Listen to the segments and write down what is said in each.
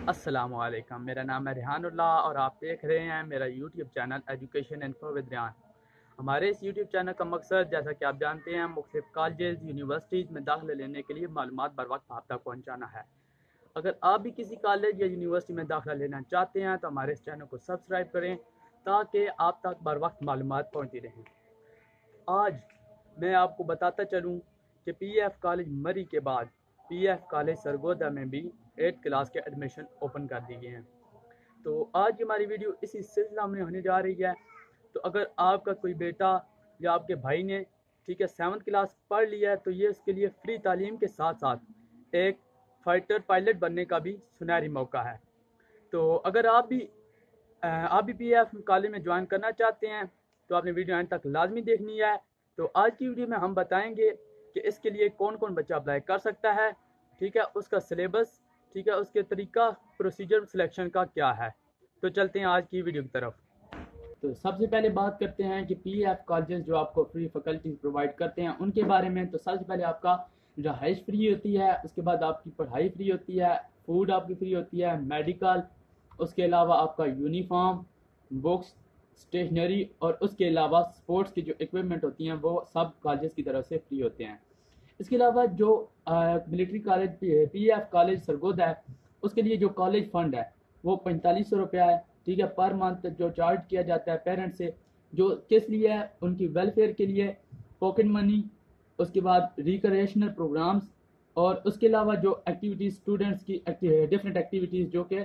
अस्सलामुअलैकुम, मेरा नाम है रेहानुल्लाह और आप देख रहे हैं मेरा YouTube channel education info with Rehan. हमारे इस यूट्यूब चैनल का मकसद, जैसा कि आप जानते हैं, मुख्तलिफ कॉलेज यूनिवर्सिटीज़ में दाखिला लेने के लिए मालूमात बर वक्त आप तक पहुँचाना है। अगर आप भी किसी कॉलेज या यूनिवर्सिटी में दाखिला लेना चाहते हैं तो हमारे इस चैनल को सब्सक्राइब करें ताकि आप तक बर वक्त मालूमात पहुँचती रहें। आज मैं आपको बताता चलूँ कि पीएफ कॉलेज मरी के बाद पीएफ कॉलेज सरगोदा में भी 8th क्लास के एडमिशन ओपन कर दिए गए हैं। तो आज की हमारी वीडियो इसी सिलसिला में होने जा रही है। तो अगर आपका कोई बेटा या आपके भाई ने 7th क्लास पढ़ लिया है तो ये उसके लिए फ्री तालीम के साथ साथ एक फाइटर पायलट बनने का भी सुनहरी मौका है। तो अगर आप भी पीएफ कॉलेज में ज्वाइन करना चाहते हैं तो आपने वीडियो एंड तक लाजमी देखनी है। तो आज की वीडियो में हम बताएंगे कि इसके लिए कौन कौन बच्चा अप्लाई कर सकता है, उसका सिलेबस, उसके तरीका, प्रोसीजर सिलेक्शन का क्या है। तो चलते हैं आज की वीडियो की तरफ। तो सबसे पहले बात करते हैं कि पीएफ कॉलेजेस जो आपको फ्री फैकल्टीज प्रोवाइड करते हैं उनके बारे में। तो सबसे पहले आपका रहाइश फ्री होती है, उसके बाद आपकी पढ़ाई फ्री होती है, फूड आपकी फ्री होती है, मेडिकल, उसके अलावा आपका यूनिफॉर्म, बुक्स, स्टेशनरी और उसके अलावा स्पोर्ट्स की जो इक्विपमेंट होती हैं वो सब कॉलेजेस की तरफ से फ्री होते हैं। इसके अलावा जो military college PF college Sargodha है उसके लिए जो कॉलेज फंड है वो 4500 रुपया है, पर मंथ जो चार्ज किया जाता है पेरेंट्स से, जो किस लिए है, उनकी वेलफेयर के लिए, पॉकेट मनी, उसके बाद रिक्रिएशनल प्रोग्राम्स और उसके अलावा जो एक्टिविटीज़ स्टूडेंट्स की डिफरेंट एक्टिविटीज़ जो कि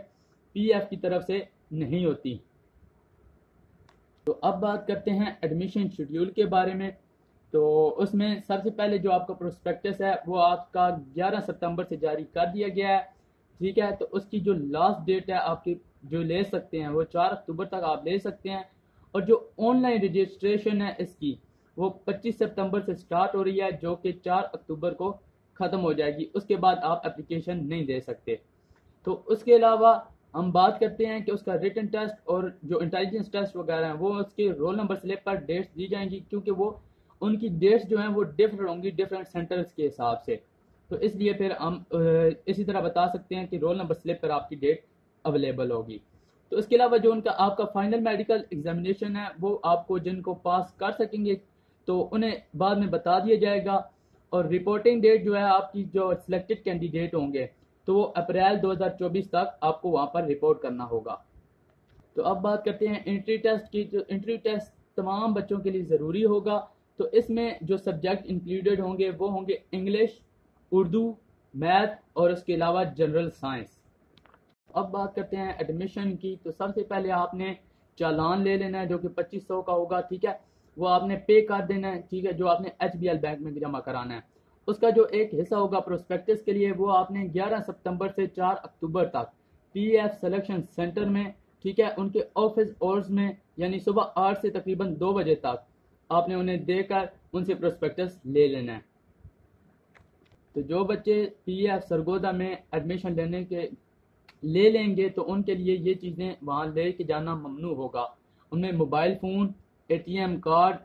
पीएफ की तरफ से नहीं होती। तो अब बात करते हैं एडमिशन शेड्यूल के बारे में। तो उसमें सबसे पहले जो आपका प्रोस्पेक्टस है वो आपका 11 सितंबर से जारी कर दिया गया है। तो उसकी जो लास्ट डेट है आपकी जो ले सकते हैं वो 4 अक्टूबर तक आप ले सकते हैं, और जो ऑनलाइन रजिस्ट्रेशन है इसकी वो 25 सितंबर से स्टार्ट हो रही है जो कि 4 अक्टूबर को ख़त्म हो जाएगी। उसके बाद आप एप्लीकेशन नहीं दे सकते। तो उसके अलावा हम बात करते हैं कि उसका रिटन टेस्ट और जो इंटेलिजेंस टेस्ट वगैरह हैं वो उसके रोल नंबर स्लिप पर डेट्स दी जाएंगी, क्योंकि वो उनकी डेट्स जो हैं वो डिफरेंट होंगी डिफरेंट सेंटर्स के हिसाब से। तो इसलिए फिर हम इसी तरह बता सकते हैं कि रोल नंबर स्लिप पर आपकी डेट अवेलेबल होगी। तो इसके अलावा जो उनका आपका फाइनल मेडिकल एग्जामिनेशन है वो आपको जिनको पास कर सकेंगे तो उन्हें बाद में बता दिया जाएगा, और रिपोर्टिंग डेट जो है आपकी जो सिलेक्टेड कैंडिडेट होंगे तो वो अप्रैल 2024 तक आपको वहाँ पर रिपोर्ट करना होगा। तो अब बात करते हैं एंट्री टेस्ट की। जो एंट्री टेस्ट तमाम बच्चों के लिए ज़रूरी होगा। तो इसमें जो सब्जेक्ट इंक्लूडेड होंगे वो होंगे इंग्लिश, उर्दू, मैथ और उसके अलावा जनरल साइंस। अब बात करते हैं एडमिशन की। तो सबसे पहले आपने चालान ले लेना है जो कि 2500 का होगा। वो आपने पे कर देना है। जो आपने HBL बैंक में जमा कराना है। उसका जो एक हिस्सा होगा प्रोस्पेक्टस के लिए वो आपने 11 सितंबर से 4 अक्टूबर तक पीएफ सिलेक्शन सेंटर में उनके ऑफिस आवर्स में, यानी सुबह 8 से तकरीबन 2 बजे तक आपने उन्हें देकर उनसे प्रोस्पेक्टस ले लेना है। तो जो बच्चे पीएफ सरगोदा में एडमिशन ले लेंगे तो उनके लिए ये चीज़ें वहाँ ले के जाना ममनू होगा। उनमें mobile phone, ATM card,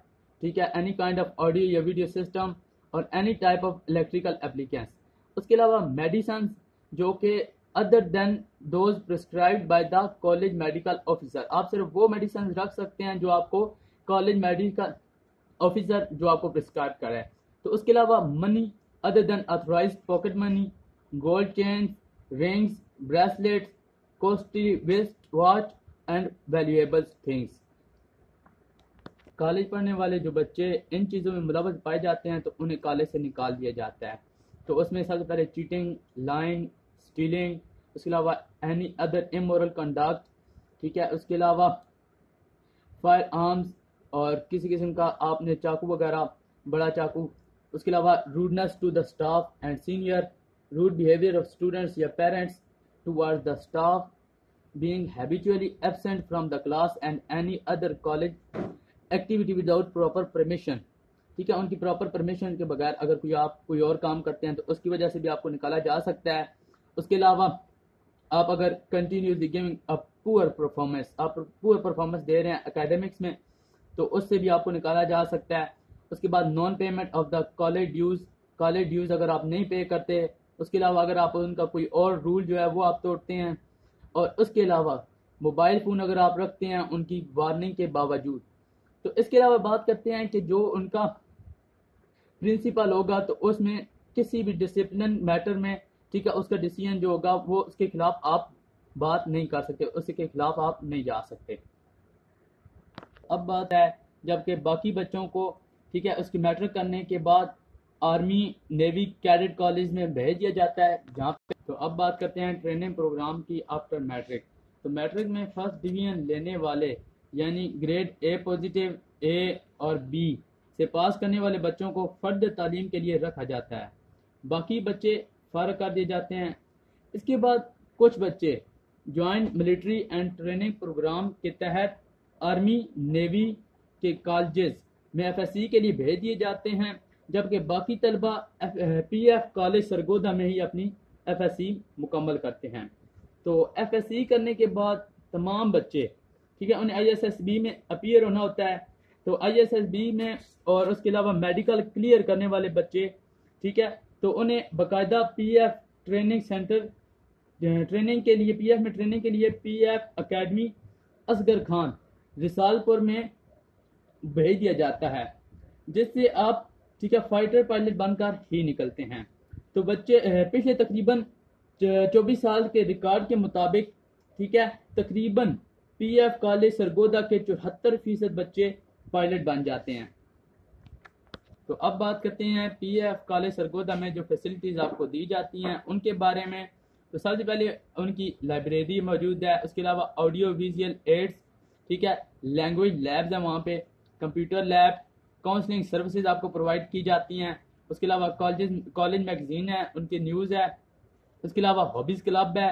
any kind of audio या वीडियो सिस्टम और एनी टाइप ऑफ इलेक्ट्रिकल एप्लीकेंस। उसके अलावा मेडिसिन जो कि other than those prescribed by the college medical officer, आप सिर्फ वो मेडिसिन रख सकते हैं जो आपको कॉलेज मेडिकल ऑफिसर जो आपको प्रिस्क्राइब करे। तो उसके अलावा money other than authorised pocket money, gold chains, rings, bracelets, costly wrist watch and valuable things. College पढ़ने वाले जो बच्चे इन चीज़ों में मुलव्वस पाए जाते हैं तो उन्हें कॉलेज से निकाल दिया जाता है। तो उसमें सबसे पहले चीटिंग, लाइन, स्टीलिंग, उसके अलावा एनी अदर इमोरल कंडक्ट, उसके अलावा फायर आर्म्स और किसी किस्म का आपने चाकू वगैरह, बड़ा चाकू, उसके अलावा rudeness to the staff and senior, rude behaviour of students या parents towards the staff, being habitually absent from the class and any other college activity without proper permission. उनकी प्रॉपर परमिशन के बगैर अगर आप कोई और काम करते हैं तो उसकी वजह से भी आपको निकाला जा सकता है। उसके अलावा आप अगर continuously giving a poor performance, आप पुअर परफॉर्मेंस दे रहे हैं एकेडमिक्स में, तो उससे भी आपको निकाला जा सकता है। उसके बाद non payment of the college dues अगर आप नहीं पे करते। उसके अलावा अगर आप उनका कोई और रूल जो है वो आप तोड़ते हैं और उसके अलावा मोबाइल फ़ोन अगर आप रखते हैं उनकी वार्निंग के बावजूद। तो इसके अलावा बात करते हैं कि जो उनका प्रिंसिपल होगा तो उसमें किसी भी डिसिप्लिन मैटर में, ठीक है, उसका डिसीजन जो होगा वो उसके खिलाफ आप बात नहीं कर सकते, उसके खिलाफ आप नहीं जा सकते। अब बात है जबकि बाकी बच्चों को, ठीक है, उसकी मैट्रिक करने के बाद आर्मी नेवी कैडेट कॉलेज में भेज दिया जाता है जहाँ पे। तो अब बात करते हैं ट्रेनिंग प्रोग्राम की आफ्टर मैट्रिक। तो मैट्रिक में फर्स्ट डिवीजन लेने वाले यानी ग्रेड ए पॉजिटिव, ए और बी से पास करने वाले बच्चों को फर्द तालीम के लिए रखा जाता है, बाकी बच्चे फारग कर दिए जाते हैं। इसके बाद कुछ बच्चे joint military and training programme के तहत आर्मी नेवी के कॉलेजेस में एफएससी के लिए भेज दिए जाते हैं, जबकि बाकी तलबा पीएफ कॉलेज सरगोदा में ही अपनी एफएससी मुकम्मल करते हैं। तो एफएससी करने के बाद तमाम बच्चे, ठीक है, उन्हें आईएसएसबी में अपीयर होना होता है। तो आईएसएसबी में और उसके अलावा मेडिकल क्लियर करने वाले बच्चे, ठीक है, तो उन्हें बाकायदा पीएफ ट्रेनिंग सेंटर ट्रेनिंग के लिए, पीएफ में ट्रेनिंग के लिए पीएफ अकेडमी असगर खान रिसालपुर में भेज दिया जाता है, जिससे आप, ठीक है, फाइटर पायलट बनकर ही निकलते हैं। तो बच्चे पिछले तकरीबन 24 साल के रिकॉर्ड के मुताबिक, ठीक है, तकरीबन पीएफ कॉलेज सरगोदा के 74% बच्चे पायलट बन जाते हैं। तो अब बात करते हैं पीएफ कॉलेज सरगोदा में जो फैसिलिटीज़ आपको दी जाती हैं उनके बारे में। तो सबसे पहले उनकी लाइब्रेरी मौजूद है, उसके अलावा ऑडियो विजुअल एड्स, ठीक है, लैंग्वेज लैब्स है वहाँ पे, कंप्यूटर लैब, काउंसलिंग सर्विसेज आपको प्रोवाइड की जाती हैं। उसके अलावा कॉलेज मैगजीन है, उनकी न्यूज़ है। उसके अलावा हॉबीज़ क्लब है,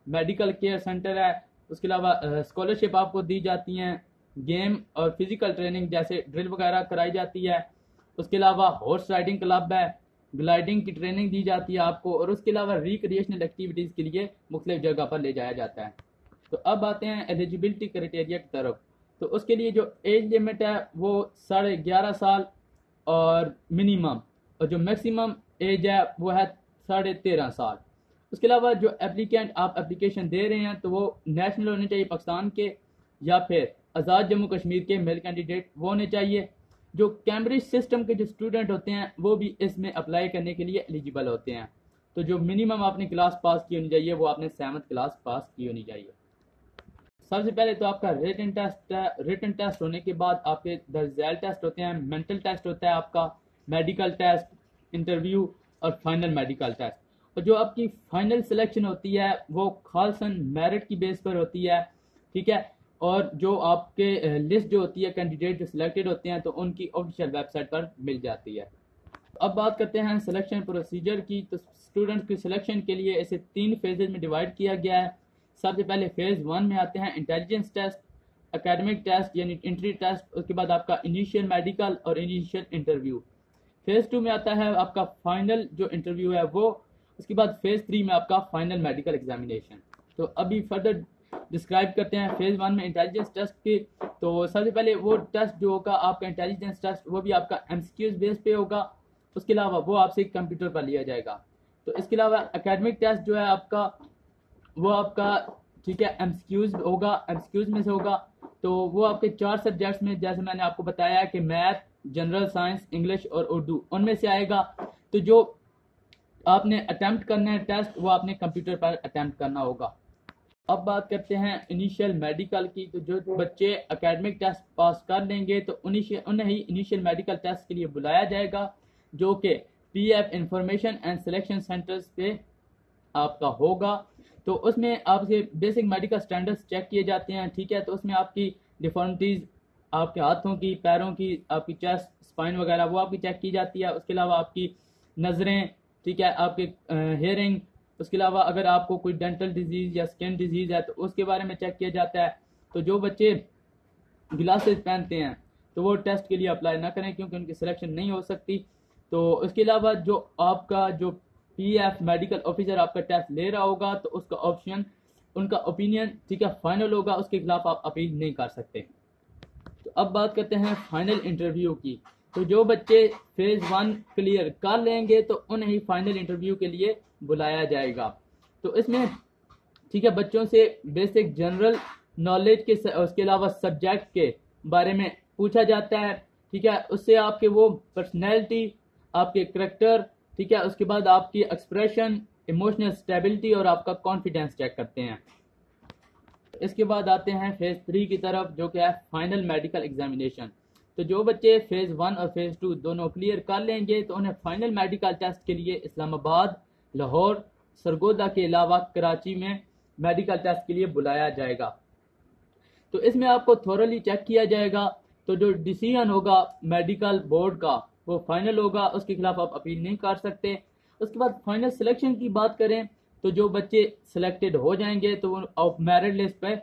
मेडिकल केयर सेंटर है। उसके अलावा स्कॉलरशिप आपको दी जाती हैं, गेम और फिजिकल ट्रेनिंग जैसे ड्रिल वगैरह कराई जाती है। उसके अलावा हॉर्स राइडिंग क्लब है, ग्लाइडिंग की ट्रेनिंग दी जाती है आपको, और उसके अलावा रिक्रिएशनल एक्टिविटीज़ के लिए मुख्तलिफ जगह पर ले जाया जाता है। तो अब आते हैं एलिजिबिलिटी क्राइटेरिया की तरफ। तो उसके लिए जो एज लिमिट है वो 11.5 साल और मिनिमम, और जो मैक्सिमम एज है वो है 13.5 साल। उसके अलावा जो एप्लीकेंट आप एप्लीकेशन दे रहे हैं तो वो नेशनल होने चाहिए पाकिस्तान के, या फिर आज़ाद जम्मू कश्मीर के मेल कैंडिडेट वो होने चाहिए। जो कैम्ब्रिज सिस्टम के जो स्टूडेंट होते हैं वो भी इसमें अप्लाई करने के लिए एलिजिबल होते हैं। तो जो मिनिमम आपने क्लास पास की होनी चाहिए वो आपने 7th क्लास पास की होनी चाहिए। सबसे पहले तो आपका रिटन टेस्ट है। रिटन टेस्ट होने के बाद आपके रिजल्ट टेस्ट होते हैं, मेंटल टेस्ट होता है आपका, मेडिकल टेस्ट, इंटरव्यू और फाइनल मेडिकल टेस्ट। और जो आपकी फाइनल सिलेक्शन होती है वो खालसन मेरिट की बेस पर होती है, ठीक है, और जो आपके लिस्ट जो होती है कैंडिडेट जो सिलेक्टेड होते हैं तो उनकी ऑफिशियल वेबसाइट पर मिल जाती है। अब बात करते हैं सिलेक्शन प्रोसीजर की। तो स्टूडेंट्स की सिलेक्शन के लिए इसे 3 फेजेज में डिवाइड किया गया है। सबसे पहले फेज़ 1 में आते हैं इंटेलिजेंस टेस्ट, एकेडमिक टेस्ट यानी एंट्री टेस्ट, उसके बाद आपका इनिशियल मेडिकल और इनिशियल इंटरव्यू। फेज़ 2 में आता है आपका फाइनल जो इंटरव्यू है वो, उसके बाद फेज़ 3 में आपका फाइनल मेडिकल एग्जामिनेशन। तो अभी फर्दर डिस्क्राइब करते हैं फेज़ 1 में इंटेलिजेंस टेस्ट की। तो सबसे पहले वो टेस्ट जो होगा आपका इंटेलिजेंस टेस्ट वो भी आपका एमसीक्यूज बेस पे होगा, उसके अलावा वो आपसे कंप्यूटर पर लिया जाएगा। तो इसके अलावा एकेडमिक टेस्ट जो है आपका वो आपका, ठीक है, एमसीक्यूज होगा, एमसीक्यूज में से होगा। तो वो आपके 4 सब्जेक्ट्स में, जैसे मैंने आपको बताया कि मैथ, जनरल साइंस, इंग्लिश और उर्दू, उनमें से आएगा। तो जो आपने अटेम्प्ट करना है टेस्ट वो आपने कंप्यूटर पर अटेम्प्ट करना होगा। अब बात करते हैं इनिशियल मेडिकल की। तो जो बच्चे एकेडमिक टेस्ट पास कर लेंगे तो उन्हें ही इनिशियल मेडिकल टेस्ट के लिए बुलाया जाएगा, जो कि PF information and selection centres पे आपका होगा। तो उसमें आपसे बेसिक मेडिकल स्टैंडर्ड्स चेक किए जाते हैं, ठीक है। तो उसमें आपकी डिफॉर्मिटीज़, आपके हाथों की, पैरों की, आपकी चेस्ट, स्पाइन वगैरह वो आपकी चेक की जाती है। उसके अलावा आपकी नज़रें, ठीक है, आपके हेयरिंग, उसके अलावा अगर आपको कोई डेंटल डिजीज़ या स्किन डिजीज़ है तो उसके बारे में चेक किया जाता है। तो जो बच्चे ग्लासेस पहनते हैं तो वो टेस्ट के लिए अप्लाई ना करें क्योंकि उनकी सिलेक्शन नहीं हो सकती। तो उसके अलावा जो आपका जो पीएफ मेडिकल ऑफिसर आपका टेस्ट ले रहा होगा तो उसका ऑप्शन, उनका ओपिनियन, ठीक है, फाइनल होगा, उसके खिलाफ आप अपील नहीं कर सकते। तो अब बात करते हैं फाइनल इंटरव्यू की। तो जो बच्चे फेज़ 1 क्लियर कर लेंगे तो उन्हें ही फाइनल इंटरव्यू के लिए बुलाया जाएगा। तो इसमें, ठीक है, बच्चों से बेसिक जनरल नॉलेज के उसके अलावा सब्जेक्ट के बारे में पूछा जाता है। ठीक है, उससे आपके वो पर्सनैलिटी, आपके करैक्टर, ठीक है, उसके बाद आपकी एक्सप्रेशन, इमोशनल स्टेबिलिटी और आपका कॉन्फिडेंस चेक करते हैं। इसके बाद आते हैं फेज 3 की तरफ, जो कि है फाइनल मेडिकल एग्जामिनेशन। तो जो बच्चे फेज 1 और फेज 2 दोनों क्लियर कर लेंगे तो उन्हें फाइनल मेडिकल टेस्ट के लिए इस्लामाबाद, लाहौर, सरगोदा के अलावा कराची में मेडिकल टेस्ट के लिए बुलाया जाएगा। तो इसमें आपको थोरली चेक किया जाएगा। तो जो डिसीजन होगा मेडिकल बोर्ड का वो फाइनल होगा, उसके खिलाफ आप अपील नहीं कर सकते। उसके बाद फाइनल सिलेक्शन की बात करें तो जो बच्चे सिलेक्टेड हो जाएंगे तो वो मेरिट लिस्ट पे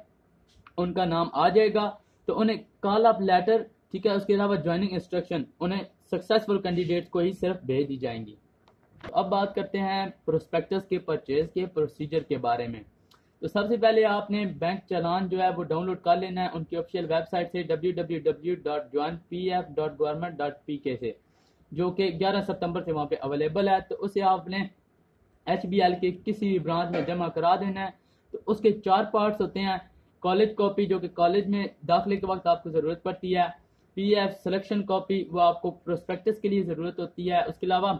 उनका नाम आ जाएगा, तो उन्हें कॉल अप लेटर, ठीक है, उसके अलावा ज्वाइनिंग इंस्ट्रक्शन उन्हें सक्सेसफुल कैंडिडेट्स को ही सिर्फ भेज दी जाएंगी। तो अब बात करते हैं प्रोस्पेक्टस के परचेज के प्रोसीजर के बारे में। तो सबसे पहले आपने बैंक चालान जो है वो डाउनलोड कर लेना है उनकी ऑफिशियल वेबसाइट से www.joinpf.government.pk से, जो कि 11 सितंबर से वहाँ पे अवेलेबल है। तो उसे आपने HBL के किसी भी ब्रांच में जमा करा देना है। तो उसके 4 पार्ट्स होते हैं। कॉलेज कॉपी, जो कि कॉलेज में दाखिले के वक्त आपको ज़रूरत पड़ती है। PF सिलेक्शन कॉपी, वो आपको प्रोस्पेक्टस के लिए ज़रूरत होती है। उसके अलावा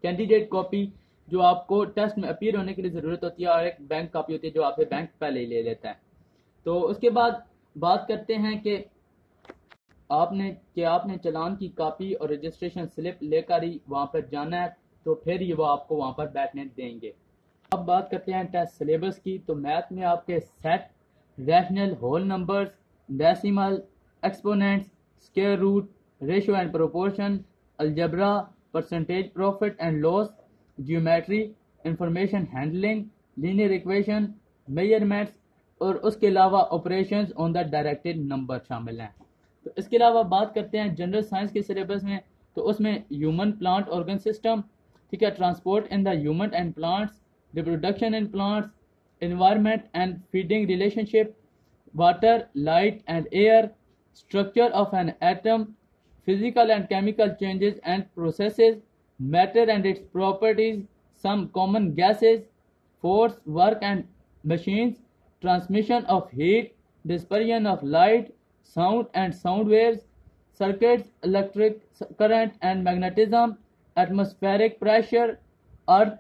कैंडिडेट कॉपी, जो आपको टेस्ट में अपीयर होने के लिए ज़रूरत होती है, और एक बैंक कॉपी होती है जो आपसे बैंक पहले ही ले लेता है। तो उसके बाद बात करते हैं कि आपने चालान की कॉपी और रजिस्ट्रेशन स्लिप लेकर ही वहाँ पर जाना है, तो फिर ये वो आपको वहाँ पर बैठने देंगे। अब बात करते हैं टेस्ट सिलेबस की। तो मैथ में आपके set, rational, whole numbers, decimal, exponents, square root, ratio and proportion, algebra, percentage profit and loss, geometry, information handling, linear equation, measurements और उसके अलावा operations on the directed number शामिल हैं। तो इसके अलावा बात करते हैं जनरल साइंस के सिलेबस में। तो उसमें ह्यूमन प्लांट ऑर्गन सिस्टम, ठीक है, transport in the human and plants, reproduction in plants, environment and feeding relationship, water, light and air, structure of an atom, physical and chemical changes and processes, matter and its properties, some common gases, force, work and machines, transmission of heat, dispersion of light, sound and sound waves, circuits, electric current and magnetism, atmospheric pressure, earth,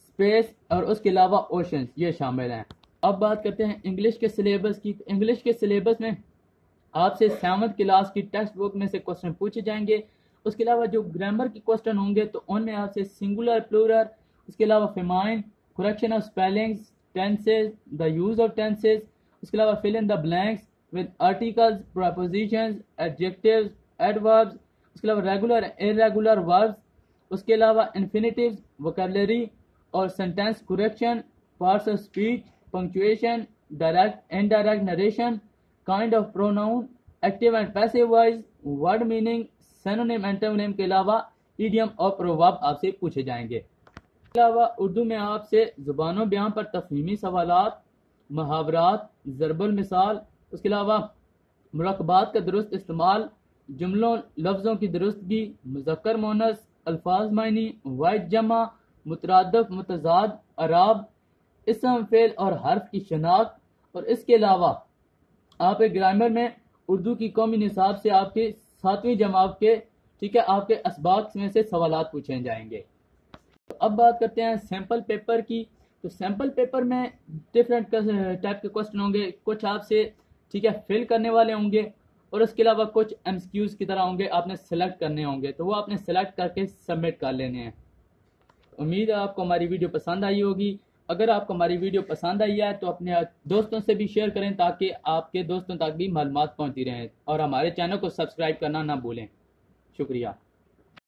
space और उसके अलावा oceans, ये शामिल हैं। अब बात करते हैं इंग्लिश के सिलेबस की। इंग्लिश के सिलेबस में आपसे 7th क्लास की टेक्स्ट बुक में से क्वेश्चन पूछे जाएंगे। उसके अलावा जो ग्रामर के क्वेश्चन होंगे तो उनमें आपसे सिंगुलर, प्लूरल, उसके अलावा feminine, correction of spellings, tenses, the use of tenses, उसके अलावा fill in the blanks with articles, prepositions, adjectives, adverbs, उसके अलावा रेगुलर, इरेगुलर वर्ब्स, उसके अलावा इन्फिनिटिव्स, वोकैबुलरी और sentence correction, parts of speech, punctuation, direct, indirect narration, kind of pronoun, active and passive voice, word meaning, synonym, antonym के अलावा idiom और proverb आपसे पूछे जाएंगे। इसके अलावा उर्दू में आपसे ज़ुबानों बयान पर तफहीमी सवालात, मुहावरात, ज़रबुल मिसाल, उसके अलावा मुरक्कबात का दुरुस्त इस्तेमाल, जुमलों लफ्ज़ों की दुरुस्तगी, मुज़क्कर मुअन्नस, अल्फाज मायनी, वाहिद जमा, मुतरादिफ मुतज़ाद, अराब, इस्म, फेल और हर्फ की शनाख्त, और इसके अलावा आप एक ग्रामर में उर्दू की कौमी निसाब से आपके 7वीं जमात के, ठीक है, आपके असबाक में से सवालात पूछे जाएंगे। तो अब बात करते हैं सैम्पल पेपर की। तो सैम्पल पेपर में डिफरेंट टाइप के क्वेश्चन होंगे। कुछ आपसे, ठीक है, फिल करने वाले होंगे और उसके अलावा कुछ MCQs की तरह होंगे, आपने सेलेक्ट करने होंगे, तो वो आपने सेलेक्ट करके सबमिट कर लेने हैं। उम्मीद है आपको हमारी वीडियो पसंद आई होगी। अगर आपको हमारी वीडियो पसंद आई है तो अपने दोस्तों से भी शेयर करें ताकि आपके दोस्तों तक भी मालूमात पहुंचती रहें, और हमारे चैनल को सब्सक्राइब करना ना भूलें। शुक्रिया।